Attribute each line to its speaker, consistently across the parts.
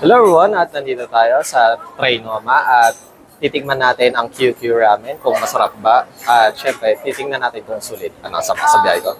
Speaker 1: Hello everyone, at nandito tayo sa Trinoma at titingnan natin ang QQ Ramen kung masarap ba. At syempre, titingnan natin kung sulit. Ano, sa biyahe ko.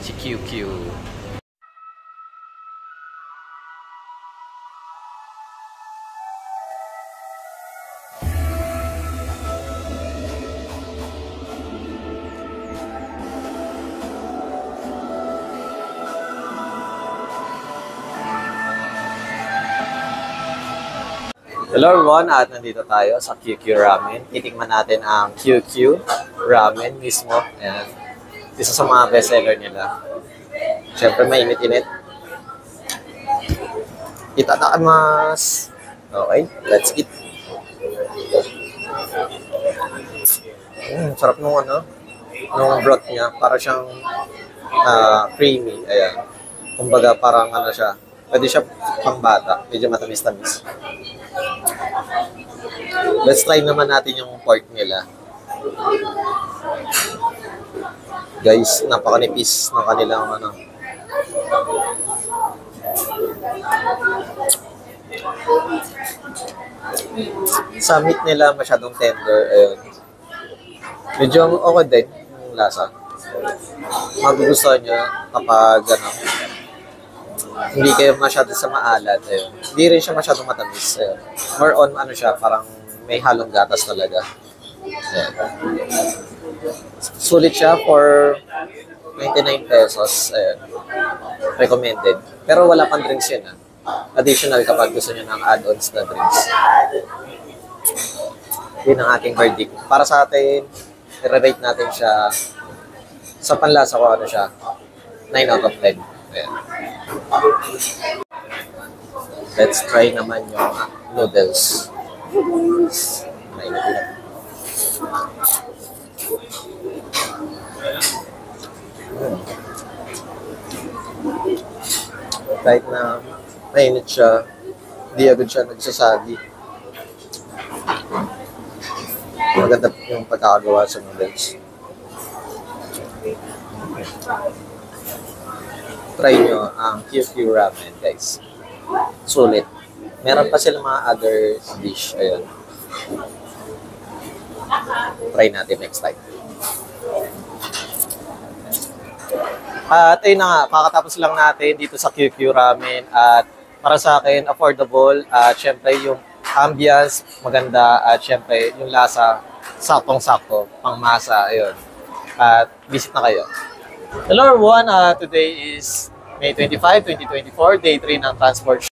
Speaker 1: Si QQ. Hello everyone, at nandito tayo sa QQ Ramen. Titikman natin ang QQ Ramen mismo. Ayan. Isa sa mga bestseller nila. Siyempre, mainit-init. Itadakimasu. Okay, let's eat. Sarap nung nung broth niya. Para siyang creamy. Ayan. Kumbaga parang siya. Pwede siya pambata. Medyo matamis-tamis. Let's try naman natin yung pork nila. Guys, napakanipis ng kanilang Sa meat nila masyadong tender. Ayun. Medyo okay din yung lasa. Magugustuhan nyo kapag hindi kayo masyado sa maalat. Ayun. Hindi rin siya masyadong matamis. Ayun. More on siya, parang may halong gatas talaga. Ayun. Sulit siya for 99 pesos. Ayun. Recommended. Pero wala pang drinks yun. Additional kapag gusto nyo ng add-ons na drinks. Yun ang ating verdict. Para sa atin, i-rate natin siya sa panlasa ko, siya 9 out of 10. Ayan. Let's try naman yung noodles. Kahit na mainit siya, hindi agad siya nagsasagi. Maganda yung pagkakagawa sa noodles. Try nyo ang QQ Ramen, guys. Sulit. Meron pa sila mga other dish. Ayun. Try natin next time. At ayun na nga, kakatapos lang natin dito sa QQ Ramen. At para sa akin, affordable. At syempre yung ambience, maganda. At syempre yung lasa, saktong-sakto, pangmasa. Ayun. At visit na kayo. Hello everyone, today is May 25, 2024, day 3 ng transport